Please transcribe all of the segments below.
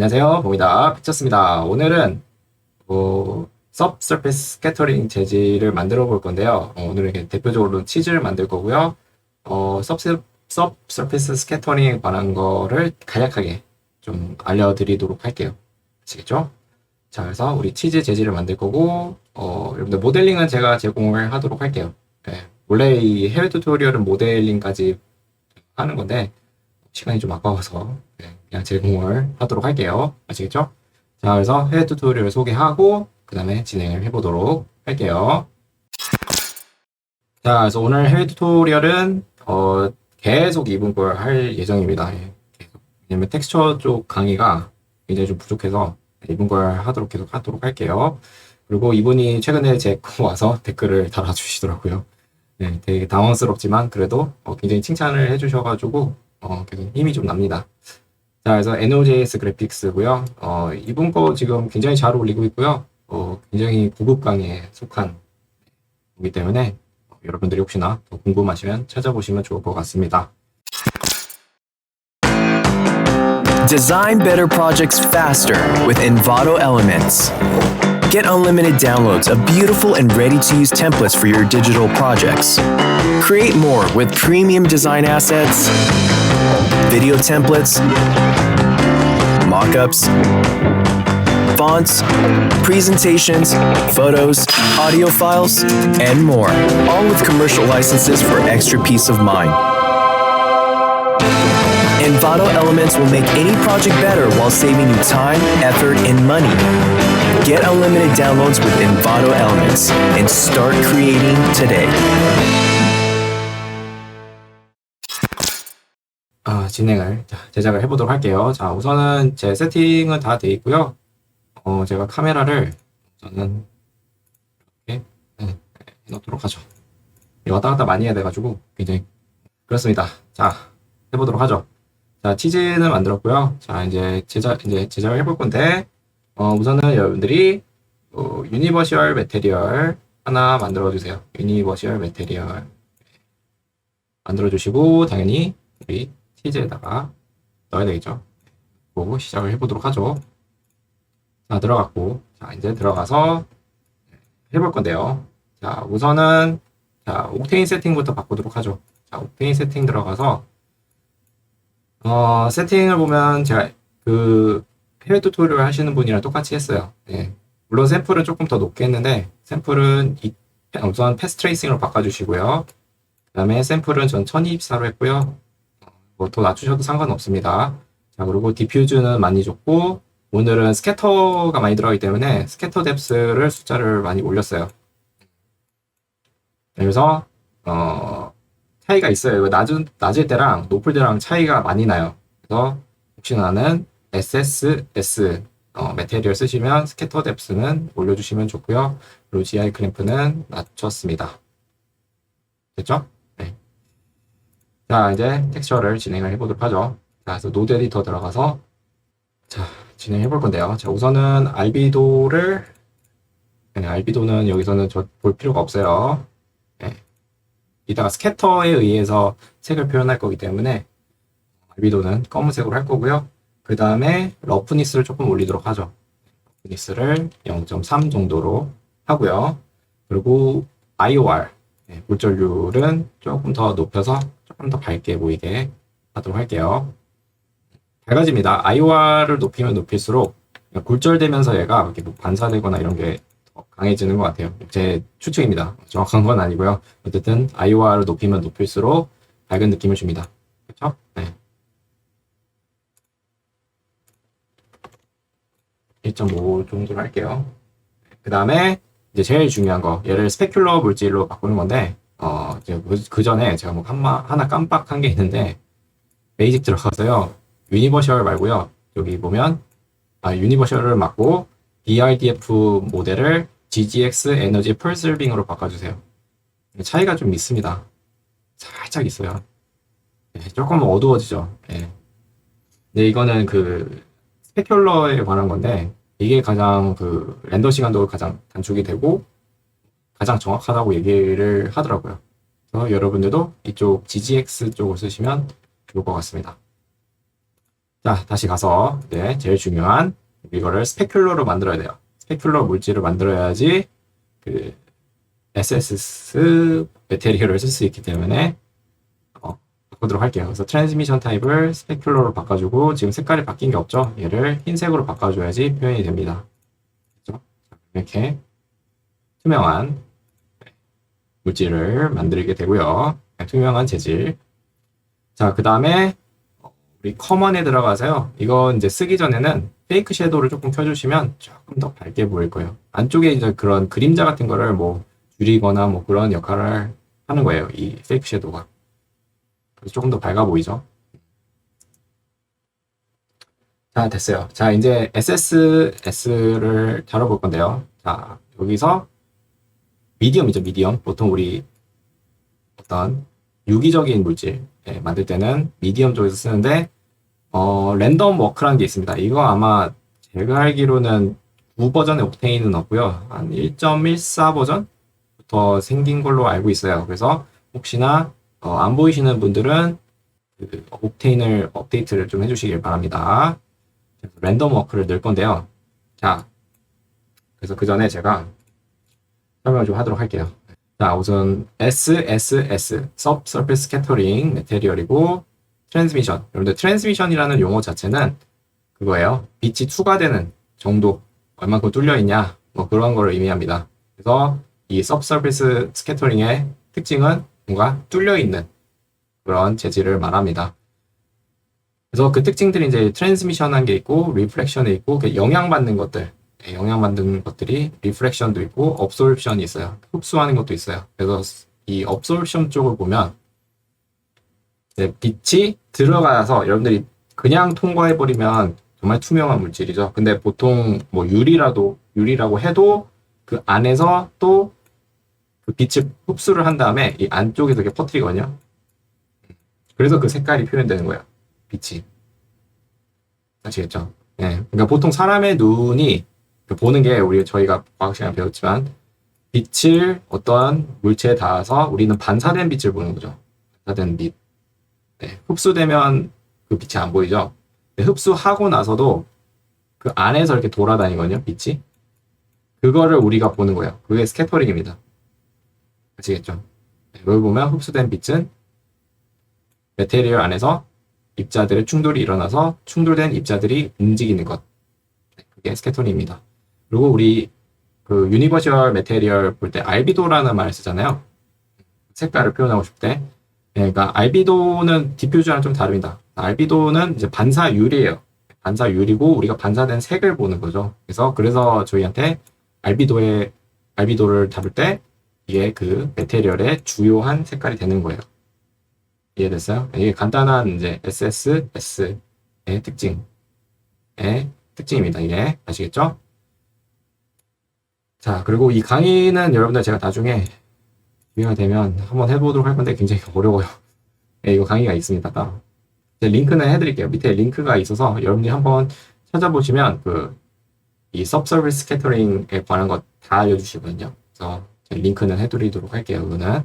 안녕하세요, 봄이다. 피쳤습니다. 오늘은 서브서페이스 스캐터링 재질을 만들어 볼 건데요. 오늘은 이렇게 대표적으로 치즈를 만들 거고요. 서브서페이스 스캐터링에 관한 거를 간략하게 좀 알려드리도록 할게요. 아시겠죠? 자, 그래서 우리 치즈 재질을 만들 거고, 여러분들 모델링은 제가 제공을 하도록 할게요. 네, 원래 이 해외 튜토리얼은 모델링까지 하는 건데, 시간이 좀 아까워서 그냥 제공을 하도록 할게요. 아시겠죠? 자, 그래서 해외 튜토리얼을 소개하고 그 다음에 진행을 해보도록 할게요. 자, 그래서 오늘 해외 튜토리얼은 계속 이분걸 할 예정입니다. 계속. 왜냐면 텍스처 쪽 강의가 굉장히 좀 부족해서 이분걸 계속 하도록 할게요. 그리고 이분이 최근에 제 거 와서 댓글을 달아주시더라고요. 네, 되게 당황스럽지만 그래도 굉장히 칭찬을 해주셔가지고 계속 힘이 좀 납니다. 자, 그래서 NOJS 그래픽스고요. 이분 거 지금 굉장히 잘 어울리고 있고요. 굉장히 고급 강의에 속한 거기 때문에 여러분들이 혹시나 더 궁금하시면 찾아보시면 좋을 것 같습니다. Design better projects faster with Envato Elements. Get unlimited downloads of beautiful and ready-to-use templates for your digital projects. Create more with premium design assets, video templates, mockups, fonts, presentations, photos, audio files, and more, all with commercial licenses for extra peace of mind. Envato Elements will make any project better while saving you time, effort, and money. Get unlimited downloads with Envato Elements and start creating today. 제작을 해보도록 할게요. 자, 우선은 제 세팅은 다 돼 있고요. 제가 카메라를 우선은 이렇게 해놓도록 하죠. 왔다 갔다 많이 해야 돼가지고 굉장히 그렇습니다. 자, 해보도록 하죠. 자, 치즈는 만들었고요. 자, 이제 제작을 해볼 건데, 우선은 여러분들이, 유니버셜 매테리얼 하나 만들어주세요. 유니버셜 매테리얼. 만들어주시고, 당연히, 우리 치즈에다가 넣어야 되겠죠. 그리고 시작을 해보도록 하죠. 자, 들어갔고, 자, 이제 들어가서 해볼 건데요. 자, 우선은, 자, 옥테인 세팅부터 바꾸도록 하죠. 자, 옥테인 세팅 들어가서, 세팅을 보면 제가 해외 튜토리얼 하시는 분이랑 똑같이 했어요. 예. 물론 샘플은 조금 더 높게 했는데, 샘플은 우선 패스 트레이싱으로 바꿔주시고요. 그 다음에 샘플은 전 1024로 했고요. 뭐 더 낮추셔도 상관없습니다. 자, 그리고 디퓨즈는 많이 줬고, 오늘은 스캐터가 많이 들어가기 때문에 스캐터 뎁스를 숫자를 많이 올렸어요. 그래서, 차이가 있어요. 낮을 때랑 높을 때랑 차이가 많이 나요. 그래서 혹시나는 SSS 매테리얼 쓰시면 스캐터 뎁스는 올려주시면 좋고요. 그리고 GI 클램프는 낮췄습니다. 됐죠? 네. 자, 이제 텍스처를 진행을 해보도록 하죠. 자, 그래서 노드 에디터 들어가서 자, 진행해 볼 건데요. 자, 우선은 알비도는 여기서는 볼 필요가 없어요. 네. 이따가 스캐터에 의해서 색을 표현할 거기 때문에 알비도는 검은색으로 할 거고요. 그 다음에 러프니스를 조금 올리도록 하죠. 러프니스를 0.3 정도로 하고요. 그리고 IOR, 굴절률은 조금 더 높여서 조금 더 밝게 보이게 하도록 할게요. 밝아집니다. IOR을 높이면 높일수록 굴절되면서 얘가 이렇게 뭐 반사되거나 이런 게 더 강해지는 것 같아요. 제 추측입니다. 정확한 건 아니고요. 어쨌든 IOR을 높이면 높일수록 밝은 느낌을 줍니다. 그렇죠? 네. 1.5 정도로 할게요. 그 다음에 이제 제일 중요한 거, 얘를 스페큘러 물질로 바꾸는 건데, 그 전에 제가 뭐 하나 깜빡한 게 있는데, 베이직 들어가서요, 유니버셜 말고요, 여기 보면, 유니버셜을 맞고, BRDF 모델을 GGX 에너지 펄슬빙으로 바꿔주세요. 차이가 좀 있습니다. 살짝 있어요. 네, 조금 어두워지죠. 네. 근데 이거는 스페큘러에 관한 건데, 이게 가장 렌더 시간도 가장 단축이 되고, 가장 정확하다고 얘기를 하더라고요. 그래서 여러분들도 이쪽 GGX 쪽을 쓰시면 좋을 것 같습니다. 자, 다시 가서 이제 제일 중요한 이거를 스페큘러로 만들어야 돼요. 스페큘러 물질을 만들어야지 그 SS 메테리얼을 쓸 수 있기 때문에 바꾸도록 할게요. 그래서 트랜스미션 타입을 스페큘러로 바꿔주고 지금 색깔이 바뀐 게 없죠? 얘를 흰색으로 바꿔줘야지 표현이 됩니다. 그렇죠? 이렇게 투명한 물질을 만들게 되고요. 투명한 재질. 자, 그 다음에 우리 커먼에 들어가서요. 이거 이제 쓰기 전에는 페이크 섀도우를 조금 켜주시면 조금 더 밝게 보일 거예요. 안쪽에 이제 그런 그림자 같은 거를 뭐 줄이거나 뭐 그런 역할을 하는 거예요. 이 페이크 섀도우가. 그래서 조금 더 밝아 보이죠. 자, 됐어요. 자, 이제 SSS를 다뤄볼 건데요. 자, 여기서 미디엄이죠, 미디엄. 보통 우리 어떤 유기적인 물질 만들 때는 미디엄 쪽에서 쓰는데 랜덤 워크라는 게 있습니다. 이거 아마 제가 알기로는 9버전의 옥테인은 없고요. 한 1.14 버전부터 생긴 걸로 알고 있어요. 그래서 혹시나 안 보이시는 분들은 그 옥테인을 업데이트를 좀 해주시길 바랍니다. 그래서 랜덤 워크를 넣을 건데요. 자, 그래서 그 전에 제가 설명을 좀 하도록 할게요. 자, 우선 SSS, Subsurface Scattering Material이고 트랜스미션. 여러분들 트랜스미션이라는 용어 자체는 그거예요. 빛이 투과되는 정도, 얼만큼 뚫려 있냐, 뭐 그런 거를 의미합니다. 그래서 이 Subsurface Scattering의 특징은 뭔가 뚫려 있는 그런 재질을 말합니다. 그래서 그 특징들이 이제 트랜스미션한 게 있고, 리프렉션이 있고, 영향받는 것들. 영향받는 것들이 리프렉션도 있고 업소rb션이 있어요. 흡수하는 것도 있어요. 그래서 이 업소rb션 쪽을 보면 빛이 들어가서 여러분들이 그냥 통과해버리면 정말 투명한 물질이죠. 근데 보통 뭐 유리라고 해도 그 안에서 또 그 빛을 흡수를 한 다음에 이 안쪽에서 이렇게 퍼뜨리거든요. 그래서 그 색깔이 표현되는 거예요. 빛이. 아시겠죠? 네. 그러니까 보통 사람의 눈이 보는 게 저희가 과학 시간에 배웠지만 빛을 어떠한 물체에 닿아서 우리는 반사된 빛을 보는 거죠. 반사된 빛. 네, 흡수되면 그 빛이 안 보이죠. 네, 흡수하고 나서도 그 안에서 이렇게 돌아다니거든요. 빛이. 그거를 우리가 보는 거예요. 그게 스캐터링입니다. 아시겠죠? 네, 여기 보면 흡수된 빛은 메테리얼 안에서 입자들의 충돌이 일어나서 충돌된 입자들이 움직이는 것. 네, 그게 스캐터링입니다. 그리고 우리 그 유니버셜 메테리얼 볼 때 알비도라는 말을 쓰잖아요. 색깔을 표현하고 싶을 때. 네, 그러니까 알비도는 디퓨즈랑 좀 다릅니다. 알비도는 이제 반사율이에요. 반사율이고 우리가 반사된 색을 보는 거죠. 그래서 저희한테 알비도를 다룰 때 이게 그 메테리얼의 주요한 색깔이 되는 거예요. 이해됐어요? 이게 간단한 이제 SSS의 특징입니다. 이게 아시겠죠? 자, 그리고 이 강의는 여러분들 제가 나중에 기회가 되면 한번 해보도록 할 건데 굉장히 어려워요. 네, 이거 강의가 있습니다. 따로. 링크는 해드릴게요. 밑에 링크가 있어서 여러분들이 한번 찾아보시면 이 Subsurface Scattering에 관한 거 다 알려주시거든요. 그래서 링크는 해드리도록 할게요. 이거는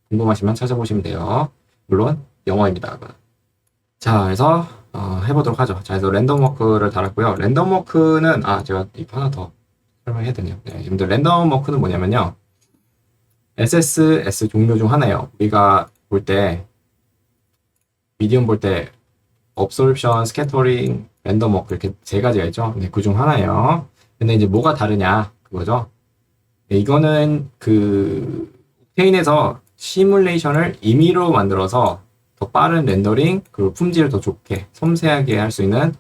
궁금하시면 찾아보시면 돼요. 물론 영어입니다. 이거는. 자, 그래서 해보도록 하죠. 자, 그래서 랜덤 워크를 달았고요. 랜덤 워크는 제가 이거 하나 더 설명해야 되네요. 네, 여러분들 랜덤 워크는 뭐냐면요. SSS 종류 중 하나예요. 우리가 볼 때 미디엄 볼 때 업소rb션, 스캐터링, 랜덤 워크 이렇게 세 가지가 있죠. 네, 그 중 하나예요. 근데 이제 뭐가 다르냐 그거죠. 네, 이거는 그 옥테인에서 시뮬레이션을 임의로 만들어서 더 빠른 렌더링 그리고 품질을 더 좋게 섬세하게 할 수 있는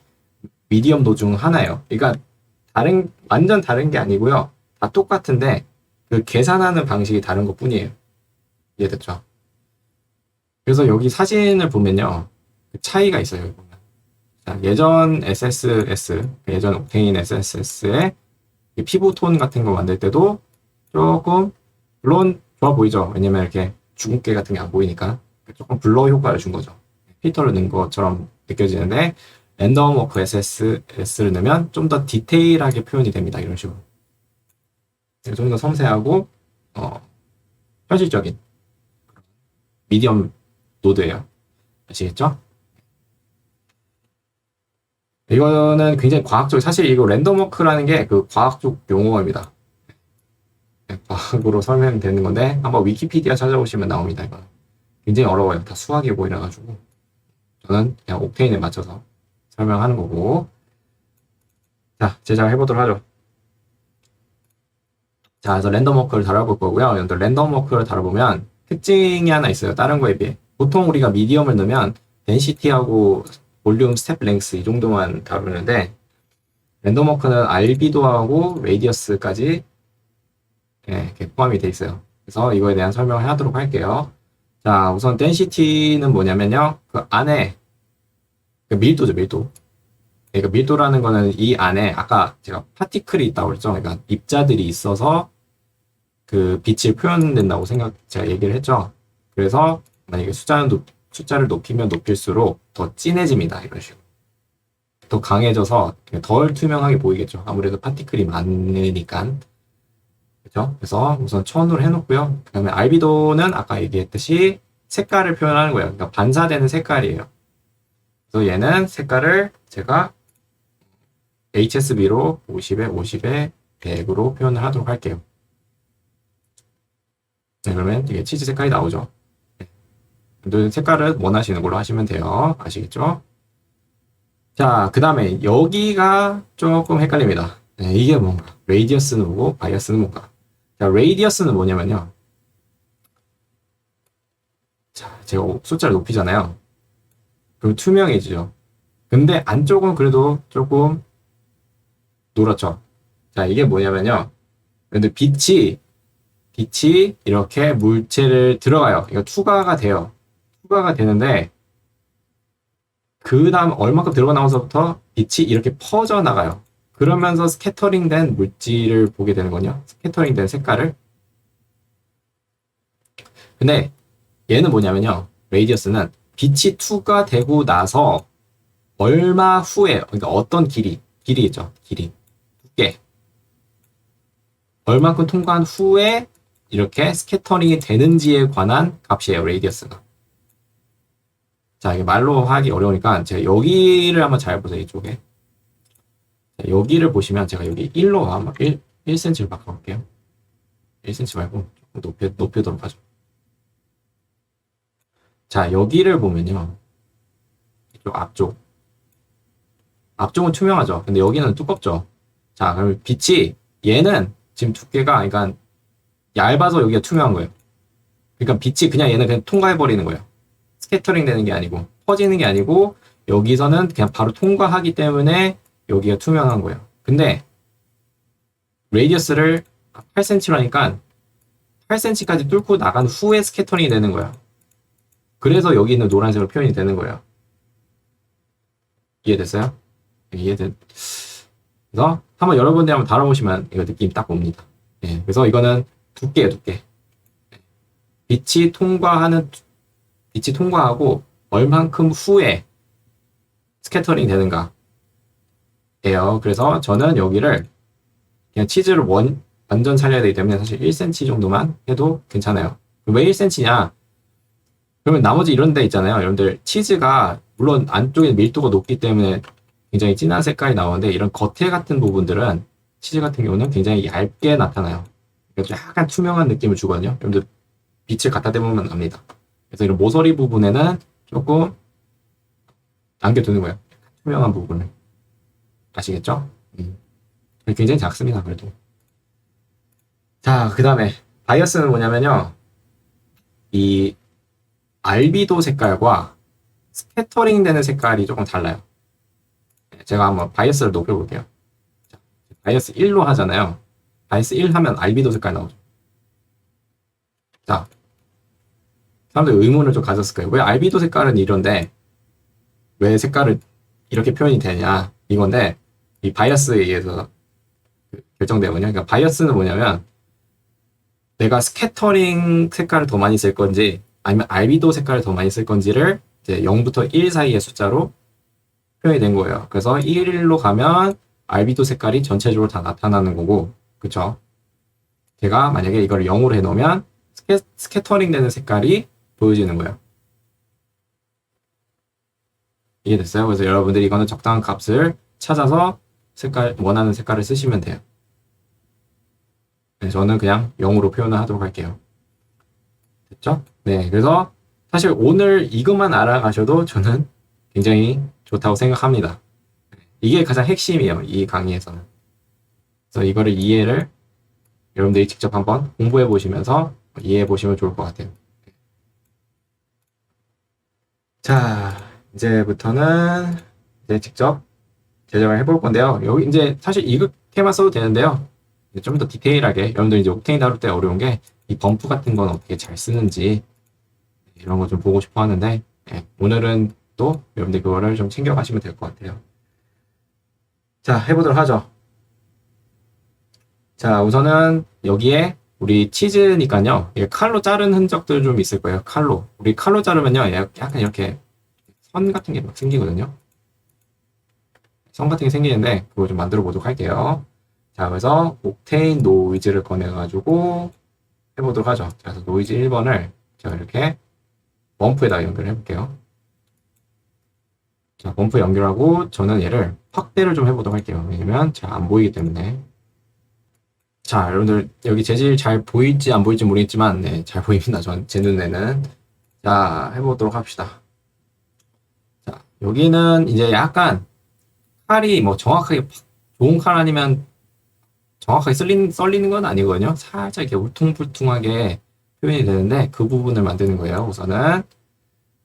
미디엄 중 하나예요. 그러니까 완전 다른 게 아니고요. 다 똑같은데 그 계산하는 방식이 다른 것 뿐이에요. 이해됐죠? 그래서 여기 사진을 보면요. 그 차이가 있어요. 여기 보면. 자, 예전 SSS, 예전 옥테인 SSS의 피부톤 같은 거 만들 때도 조금, 물론 좋아 보이죠? 왜냐면 이렇게 주근깨 같은 게 안 보이니까. 조금 블러 효과를 준 거죠. 필터를 넣은 것처럼 느껴지는데, 랜덤 워크 SSS를 넣으면 좀 더 디테일하게 표현이 됩니다. 이런 식으로. 좀 더 섬세하고 현실적인 미디엄 노드예요. 아시겠죠? 이거는 굉장히 과학적, 사실 이거 랜덤워크라는 게 그 과학적 용어입니다. 네, 과학으로 설명되는 건데, 한번 위키피디아 찾아보시면 나옵니다, 이거. 굉장히 어려워요. 다 수학이고 이래가지고. 저는 그냥 옥테인에 맞춰서 설명하는 거고. 자, 제작을 해보도록 하죠. 자, 그래서 랜덤워크를 다뤄볼 거고요. 랜덤워크를 다뤄보면 특징이 하나 있어요. 다른 거에 비해. 보통 우리가 미디엄을 넣으면 덴시티하고 볼륨, 스텝 랭스 이 정도만 다루는데 랜덤워크는 알비도하고 레디어스까지 이렇게 포함이 돼 있어요. 그래서 이거에 대한 설명을 하도록 할게요. 자, 우선 덴시티는 뭐냐면요. 그 안에 그 밀도죠, 밀도. 그러니까 밀도라는 거는 이 안에 아까 제가 파티클이 있다고 그랬죠. 그러니까 입자들이 있어서 그 빛이 표현된다고 제가 얘기를 했죠. 그래서 만약에 숫자를 높이면 높일수록 더 진해집니다. 이런 식으로. 더 강해져서 덜 투명하게 보이겠죠. 아무래도 파티클이 많으니까. 그렇죠? 그래서 우선 1000으로 해놓고요. 그 다음에 알비도는 아까 얘기했듯이 색깔을 표현하는 거예요. 그러니까 반사되는 색깔이에요. 그래서 얘는 색깔을 제가 HSB로 50에 50에 100으로 표현을 하도록 할게요. 네, 그러면 이게 치즈 색깔이 나오죠. 네. 색깔을 원하시는 걸로 하시면 돼요. 아시겠죠? 자, 그 다음에 여기가 조금 헷갈립니다. 네, 이게 뭔가? 레이디어스는 뭐고, 바이어스는 뭔가? 자, 레이디어스는 뭐냐면요. 자, 제가 숫자를 높이잖아요. 그럼 투명해지죠. 근데 안쪽은 그래도 조금 노랗죠. 자, 이게 뭐냐면요. 근데 빛이 이렇게 물체를 들어가요. 이거 투과가 돼요. 투과가 되는데 그 다음 얼마큼 들어가 나와서부터 빛이 이렇게 퍼져 나가요. 그러면서 스캐터링 된 물질을 보게 되는 거냐? 스캐터링 된 색깔을. 근데 얘는 뭐냐면요. 레이디어스는 빛이 투과되고 나서 얼마 후에, 그러니까 어떤 길이겠죠. 길이. 두께. 얼만큼 통과한 후에 이렇게 스캐터링이 되는지에 관한 값이에요. 레이디어스가. 자, 이게 말로 하기 어려우니까 제가 여기를 한번 잘 보세요. 이쪽에. 자, 여기를 보시면 제가 여기 1로 한번 1cm를 바꿔볼게요. 1cm 말고 조금 높이도록 하죠. 자, 여기를 보면요. 이쪽 앞쪽은 투명하죠. 근데 여기는 두껍죠. 자, 그럼 빛이 얘는 지금 두께가 그러니까 얇아서 여기가 투명한 거예요. 그러니까 빛이 얘는 그냥 통과해버리는 거예요. 스캐터링 되는 게 아니고 퍼지는 게 아니고 여기서는 그냥 바로 통과하기 때문에 여기가 투명한 거예요. 근데 레디어스를 8cm라니까 8cm까지 뚫고 나간 후에 스캐터링이 되는 거예요. 그래서 여기 있는 노란색으로 표현이 되는 거예요. 이해됐어요? 그래서 한번 여러분들이 한번 다뤄보시면 이거 느낌 딱 옵니다. 예, 그래서 이거는 두께예요, 두께. 빛이 통과하고 얼만큼 후에 스캐터링 되는가 예요. 그래서 저는 여기를 그냥 치즈를 완전 살려야 되기 때문에 사실 1cm 정도만 해도 괜찮아요. 왜 1cm냐? 그러면 나머지 이런 데 있잖아요. 여러분들 치즈가 물론 안쪽에 밀도가 높기 때문에 굉장히 진한 색깔이 나오는데 이런 겉에 같은 부분들은 치즈 같은 경우는 굉장히 얇게 나타나요. 그래서 약간 투명한 느낌을 주거든요. 여러분들 빛을 갖다 대보면 압니다. 그래서 이런 모서리 부분에는 조금 남겨두는 거예요. 투명한 부분을. 아시겠죠? 굉장히 작습니다. 그래도. 자, 그 다음에 바이어스는 뭐냐면요. 이 알비도 색깔과 스캐터링 되는 색깔이 조금 달라요. 제가 한번 바이어스를 높여볼게요. 자, 바이어스 1로 하잖아요. 바이어스 1 하면 알비도 색깔 나오죠. 자, 사람들 의문을 좀 가졌을 거예요. 왜 알비도 색깔은 이런데 왜 색깔을 이렇게 표현이 되냐 이건데 이 바이어스에 의해서 결정되거든요. 그러니까 바이어스는 뭐냐면 내가 스캐터링 색깔을 더 많이 쓸 건지 아니면 알비도 색깔을 더 많이 쓸 건지를 이제 0부터 1 사이의 숫자로 표현이 된 거예요. 그래서 1로 가면 알비도 색깔이 전체적으로 다 나타나는 거고, 그쵸? 제가 만약에 이걸 0으로 해놓으면 스캐터링 되는 색깔이 보여지는 거예요. 이게 됐어요. 그래서 여러분들이 이거는 적당한 값을 찾아서 원하는 색깔을 쓰시면 돼요. 네, 저는 그냥 0으로 표현을 하도록 할게요. 됐죠? 네, 그래서 사실 오늘 이것만 알아가셔도 저는 굉장히 좋다고 생각합니다. 이게 가장 핵심이에요. 이 강의에서는. 그래서 이거를 이해를 여러분들이 직접 한번 공부해 보시면서 이해해 보시면 좋을 것 같아요. 자, 이제부터는 이제 직접 제작을 해볼 건데요. 여기 이제 사실 이렇게만 써도 되는데요. 좀 더 디테일하게 여러분들 이제 옥테인 다룰 때 어려운 게 이 범프 같은 건 어떻게 잘 쓰는지 이런 거 좀 보고 싶어 하는데 오늘은 또 여러분들 그거를 좀 챙겨 가시면 될 것 같아요. 자, 해보도록 하죠. 자, 우선은 여기에 우리 치즈니까요. 이게 칼로 자른 흔적들 좀 있을 거예요. 칼로. 우리 칼로 자르면요. 약간 이렇게 선 같은 게 막 생기거든요. 선 같은 게 생기는데 그거 좀 만들어 보도록 할게요. 자, 그래서 옥테인 노이즈를 꺼내가지고 해보도록 하죠. 자, 그래서 노이즈 1번을 제가 이렇게 범프에다 연결해 볼게요. 자, 범프 연결하고 저는 얘를 확대를 좀 해보도록 할게요. 왜냐면 잘 안 보이기 때문에. 자, 여러분들 여기 재질 잘 보일지 안 보일지 모르겠지만 네, 잘 보입니다. 제 눈에는. 자, 해보도록 합시다. 자, 여기는 이제 약간 칼이 뭐 정확하게 좋은 칼 아니면 정확하게 썰리는 건 아니거든요. 살짝 이렇게 울퉁불퉁하게 표현이 되는데 그 부분을 만드는 거예요. 우선은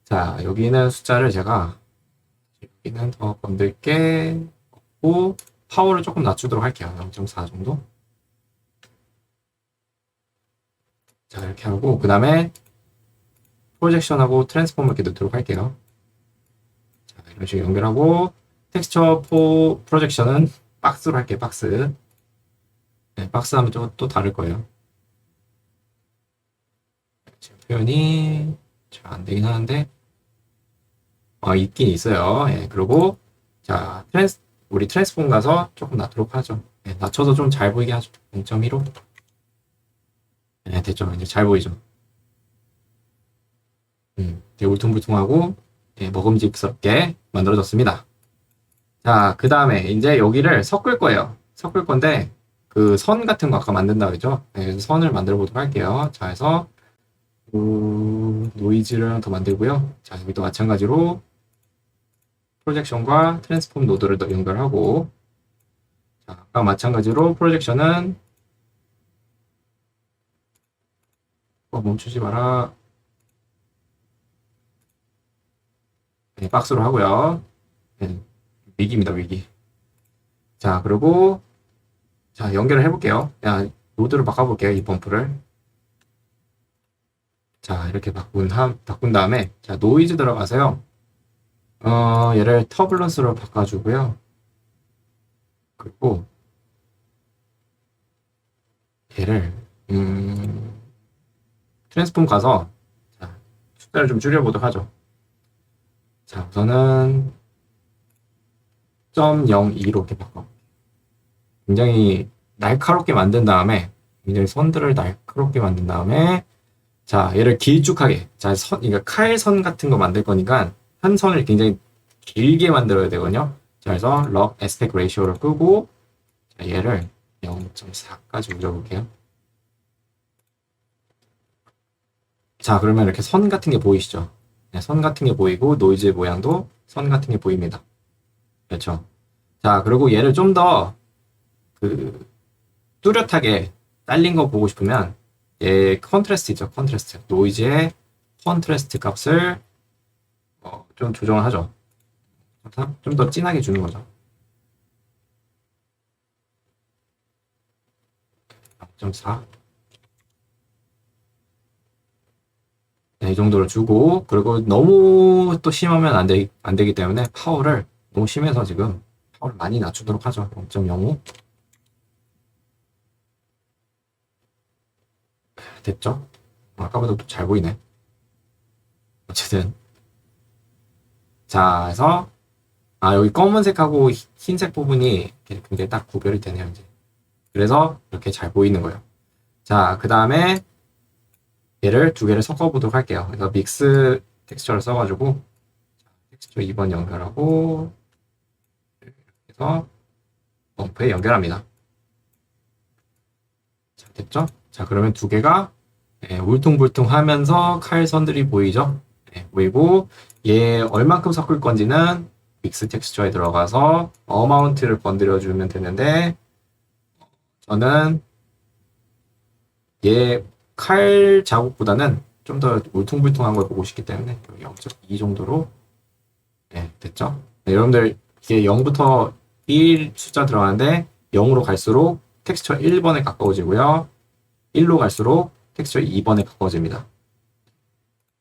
자, 여기는 숫자를 제가 여기는 더 건들게 없고 파워를 조금 낮추도록 할게요. 0.4 정도. 자, 이렇게 하고 그 다음에 프로젝션하고 트랜스폼을 이렇게 넣도록 할게요. 자, 이런 식으로 연결하고 텍스처 프로젝션은 박스로 할게요. 박스. 네, 박스 하면 또 다를 거예요. 지금 표현이 잘 안 되긴 하는데 있긴 있어요. 예, 그리고 자, 우리 트랜스폼 가서 조금 낮도록 하죠. 예, 낮춰서 좀 잘 보이게 하죠. 0.15. 예, 됐죠. 이제 잘 보이죠. 되게 울퉁불퉁하고 예, 먹음직스럽게 만들어졌습니다. 자, 그 다음에 이제 여기를 섞을 거예요. 섞을 건데 그 선 같은 거 아까 만든다 그랬죠? 네, 선을 만들어 보도록 할게요. 자, 해서 노이즈를 하나 더 만들고요. 자, 여기도 마찬가지로 프로젝션과 트랜스폼 노드를 더 연결하고 자, 아까 마찬가지로 프로젝션은 멈추지 마라. 네, 박스로 하고요. 네, 위기입니다, 위기. 자, 그리고 자, 연결을 해볼게요. 야, 노드를 바꿔볼게요, 이 범프를. 자, 이렇게 바꾼 다음에, 자, 노이즈 들어가서요. 얘를 터뷸런스로 바꿔주고요. 그리고, 얘를, 트랜스폼 가서, 자, 숫자를 좀 줄여보도록 하죠. 자, 우선은, 0.02로 이렇게 바꿔. 굉장히 날카롭게 만든 다음에 굉장히 선들을 날카롭게 만든 다음에 자, 얘를 길쭉하게 자, 그러니까 칼선 같은 거 만들 거니까 한 선을 굉장히 길게 만들어야 되거든요. 자, 그래서 럭 에스펙트 레이시오를 끄고 자, 얘를 0.4까지 올려볼게요. 자, 그러면 이렇게 선 같은 게 보이시죠? 네, 선 같은 게 보이고 노이즈의 모양도 선 같은 게 보입니다. 그렇죠? 자, 그리고 얘를 좀더 뚜렷하게 잘린 거 보고 싶으면 얘 컨트라스트 있죠. 컨트라스트 노이즈의 컨트라스트 값을 좀 조정을 하죠. 좀 더 진하게 주는 거죠. 0.4 네, 이 정도로 주고 그리고 너무 또 심하면 안 되기 때문에 파워를 너무 심해서 지금 파워를 많이 낮추도록 하죠. 0.05 됐죠? 아까보다 잘 보이네. 어쨌든 자, 해서 여기 검은색하고 흰색 부분이 굉장히 딱 구별이 되네요, 이제. 그래서 이렇게 잘 보이는 거예요. 자, 그 다음에 얘를 두 개를 섞어 보도록 할게요. 그래서 믹스 텍스처를 써가지고 텍스처 2번 연결하고 그래서 범프에 연결합니다. 자, 됐죠? 자, 그러면 두 개가 울퉁불퉁하면서 칼선들이 보이죠? 보이고 얘 얼만큼 섞을 건지는 믹스 텍스처에 들어가서 어마운트를 건드려주면 되는데 저는 얘 칼 자국보다는 좀 더 울퉁불퉁한 걸 보고 싶기 때문에 여기 0.2 정도로 됐죠? 여러분들 이게 0부터 1 숫자 들어가는데 0으로 갈수록 텍스처 1번에 가까워지고요. 1로 갈수록 텍스처 2번에 가까워집니다.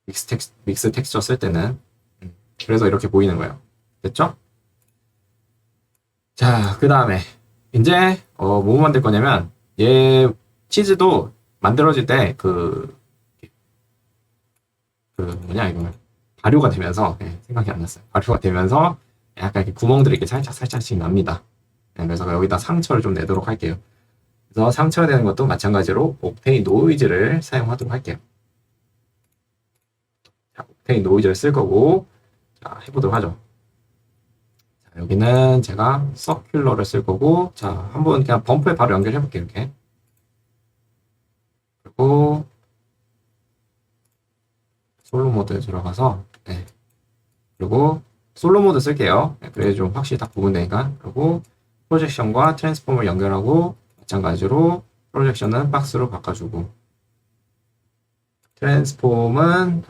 믹스 텍스처 쓸 때는 그래서 이렇게 보이는 거예요. 됐죠? 자, 그 다음에 이제 뭐 만들 거냐면 얘 치즈도 만들어질 때 뭐냐 이거 발효가 되면서 생각이 안 났어요. 발효가 되면서 약간 이렇게 구멍들이 이렇게 살짝씩 납니다. 그래서 여기다 상처를 좀 내도록 할게요. 그래서 상처가 되는 것도 마찬가지로 옥테인 노이즈를 사용하도록 할게요. 자, 옥테인 노이즈를 쓸 거고 자, 해보도록 하죠. 자, 여기는 제가 서큘러를 쓸 거고 자, 한번 그냥 범프에 바로 연결해 볼게요. 이렇게. 그리고 솔로 모드에 들어가서 그리고 솔로 모드 쓸게요. 그래야 좀 확실히 딱 구분되니까. 그리고 프로젝션과 트랜스폼을 연결하고 마찬가지로 프로젝션은 박스로 바꿔주고 트랜스폼은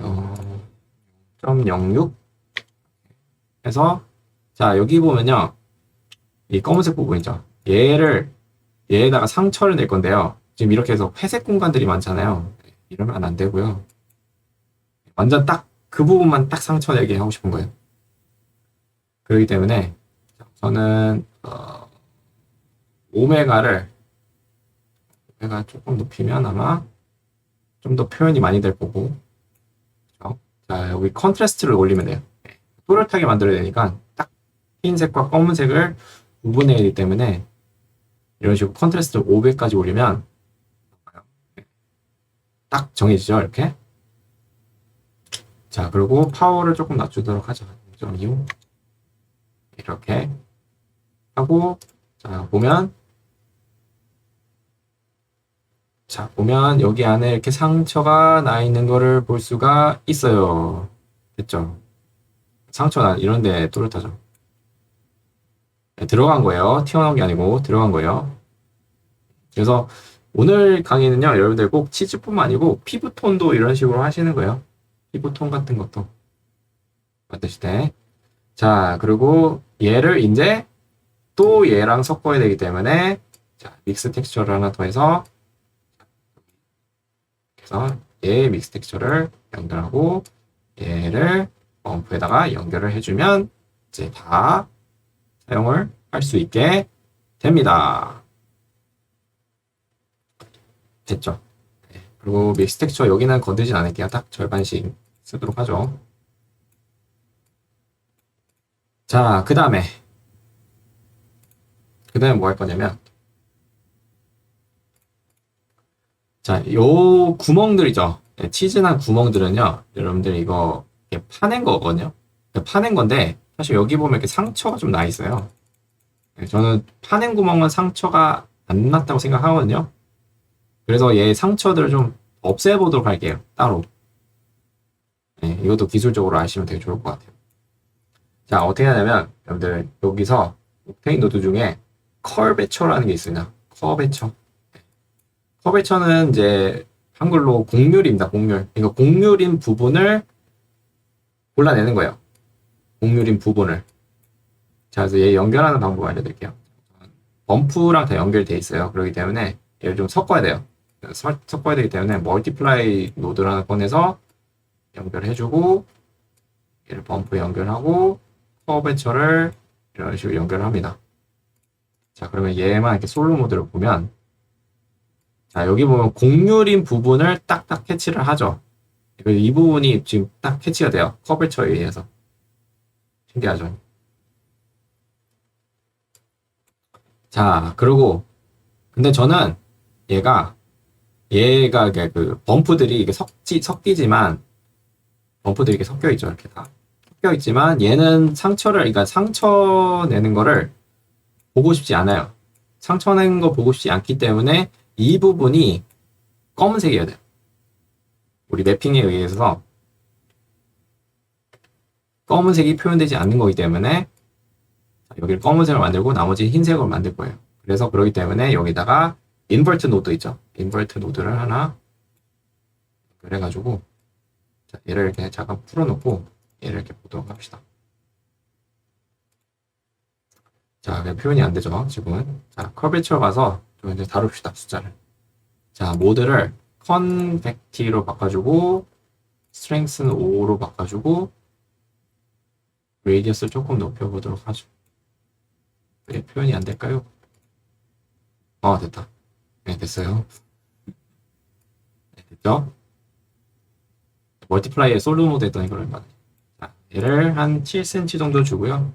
0.06 해서 자 여기 보면요 이 검은색 부분이죠. 얘에다가 상처를 낼 건데요. 지금 이렇게 해서 회색 공간들이 많잖아요. 이러면 안 되고요. 완전 딱 그 부분만 딱 상처 내게 하고 싶은 거예요. 그렇기 때문에 저는 오메가 조금 높이면 아마 좀 더 표현이 많이 될 거고 그렇죠? 자 여기 컨트라스트를 올리면 돼요. 또렷하게 만들어야 되니까 딱 흰색과 검은색을 구분해야 되기 때문에 이런 식으로 컨트라스트 500까지 올리면 딱 정해지죠 이렇게. 자 그리고 파워를 조금 낮추도록 하죠. 0.25 이렇게 하고 자 보면 여기 안에 이렇게 상처가 나 있는 거를 볼 수가 있어요. 됐죠? 상처나 이런데 또렷하죠. 들어간 거예요. 튀어나온 게 아니고 들어간 거예요. 그래서 오늘 강의는요, 여러분들 꼭 치즈뿐만 아니고 피부톤도 이런 식으로 하시는 거예요. 피부톤 같은 것도 만드실 때. 자, 그리고 얘를 이제 또 얘랑 섞어야 되기 때문에 자, 믹스 텍스처를 하나 더 해서 그래서 얘 믹스 텍스처를 연결하고 얘를 범프에다가 연결을 해주면 이제 다 사용을 할 수 있게 됩니다. 됐죠? 그리고 믹스 텍스처 여기는 건들진 않을게요. 딱 절반씩 쓰도록 하죠. 자, 그 다음에 뭐 할 거냐면 자, 요 구멍들이죠. 치즈난 구멍들은요, 여러분들 이거 파낸 거거든요. 파낸 건데 사실 여기 보면 이렇게 상처가 좀 나 있어요. 저는 파낸 구멍은 상처가 안 났다고 생각하거든요. 그래서 얘 상처들을 좀 없애보도록 할게요. 따로. 이것도 기술적으로 아시면 되게 좋을 것 같아요. 자, 어떻게 하냐면 여러분들 여기서 옥테인 노드 중에 커베처라는 게 있습니다. 커베처는 이제 한글로 곡률입니다. 곡률. 그러니까 곡률인 부분을 골라내는 거예요. 곡률인 부분을. 자, 그래서 얘 연결하는 방법 알려드릴게요. 범프랑 다 연결되어 있어요. 그렇기 때문에 얘를 좀 섞어야 돼요. 섞어야 되기 때문에 멀티플라이 노드를 하나 꺼내서 연결해주고 얘를 범프에 연결하고 커베처를 이런 식으로 연결을 합니다. 자, 그러면 얘만 이렇게 솔로 모드를 보면 자, 여기 보면 곡률인 부분을 딱딱 캐치를 하죠. 이 부분이 지금 딱 캐치가 돼요. 커베처에 의해서. 신기하죠? 자, 그리고 근데 저는 얘가 그 범프들이 이게 섞이지만 범프들이 이렇게 섞여 있죠. 이렇게 다. 섞여 있지만 얘는 그러니까 상처 내는 거를 보고 싶지 않아요. 상처 내는 거 보고 싶지 않기 때문에 이 부분이 검은색이어야 돼요. 우리 매핑에 의해서 검은색이 표현되지 않는 거기 때문에 여기를 검은색을 만들고 나머지 흰색으로 만들 거예요. 그래서 그러기 때문에 여기다가 인버트 노드 있죠. 인버트 노드를 하나 그래가지고 자, 얘를 이렇게 잠깐 풀어놓고 얘를 이렇게 보도록 합시다. 자, 왜 표현이 안 되죠? 지금은. 자, 커비처 가서 좀 이제 다룹시다, 숫자를. 자, 모드를 컨벡티로 바꿔주고, 스트렝스는 5로 바꿔주고, 레디어스를 조금 높여보도록 하죠. 왜 표현이 안 될까요? 됐다. 네, 됐어요. 네, 됐죠? 멀티플라이에 솔로 모드 했더니 그럴 만해. 자, 얘를 한 7cm 정도 주고요.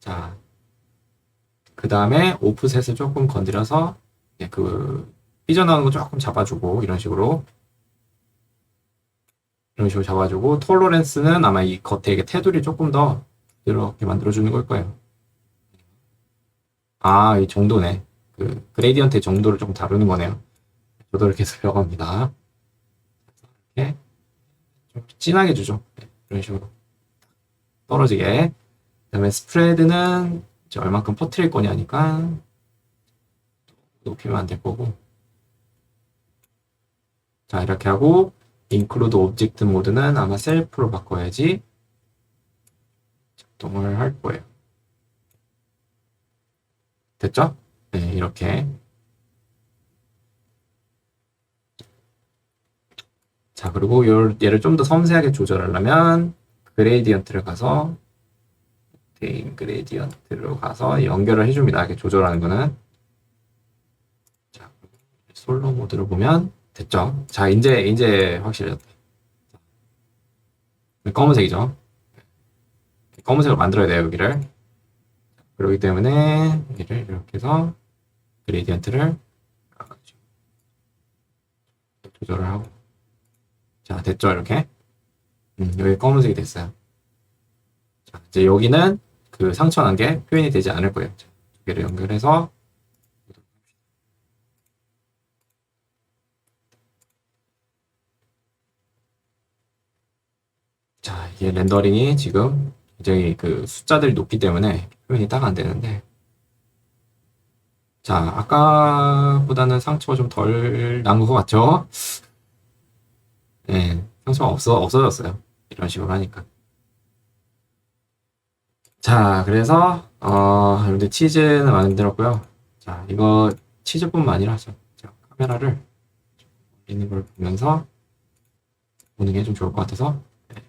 자, 그 다음에 오프셋을 조금 건드려서 삐져나오는 거 조금 잡아주고 이런 식으로 잡아주고 톨러렌스는 아마 이 겉에 이게 테두리 조금 더 이렇게 만들어주는 걸 거예요. 이 정도네. 그레디언트의 정도를 조금 다루는 거네요. 저도 이렇게 해서 배워갑니다. 이렇게 좀 진하게 주죠. 네, 이런 식으로 떨어지게. 그 다음에 스프레드는 이제 얼만큼 퍼뜨릴 거냐니까 높이면 안 될 거고. 자, 이렇게 하고 include object 모드는 아마 셀프로 바꿔야지 작동을 할 거예요. 됐죠? 네, 이렇게. 자, 그리고 얘를 좀 더 섬세하게 조절하려면 그레디언트를 가서 그레디언트로 가서 연결을 해줍니다. 이렇게 조절하는 거는. 자, 솔로 모드로 보면 됐죠? 자, 이제 확실해졌다. 검은색이죠? 검은색을 만들어야 돼요, 여기를. 그렇기 때문에 여기를 이렇게 해서 그레디언트를 조절을 하고. 자, 됐죠? 이렇게. 여기 검은색이 됐어요. 자, 이제 여기는 그 상처 난 게 표현이 되지 않을 거예요. 자, 두 개를 연결해서 자, 이게 렌더링이 지금 굉장히 그 숫자들이 높기 때문에 표현이 딱 안 되는데 자, 아까보다는 상처가 좀 덜 난 것 같죠? 네, 상처가 없어졌어요. 이런 식으로 하니까. 자, 그래서 여러분들 치즈는 만들었고요. 자, 이거 치즈뿐만 아니라 자, 카메라를 있는 걸 보면서 보는 게 좀 좋을 것 같아서 네.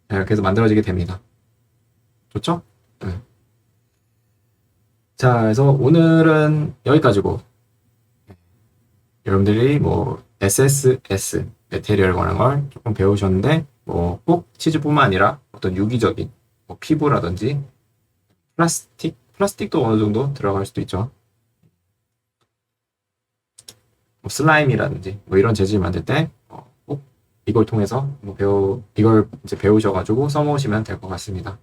자, 이렇게 해서 만들어지게 됩니다. 좋죠? 네. 자, 그래서 오늘은 여기까지고 여러분들이 뭐 SSS 메테리얼 관한 걸 조금 배우셨는데 뭐 꼭 치즈뿐만 아니라 어떤 유기적인 뭐 피부라든지 플라스틱도 어느 정도 들어갈 수도 있죠. 뭐 슬라임이라든지 뭐 이런 재질 만들 때 꼭 이걸 통해서 뭐 이걸 이제 배우셔가지고 써먹으시면 될 것 같습니다.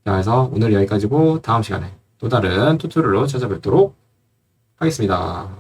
자, 그래서 오늘 여기까지고 다음 시간에 또 다른 튜토리얼로 찾아뵙도록 하겠습니다.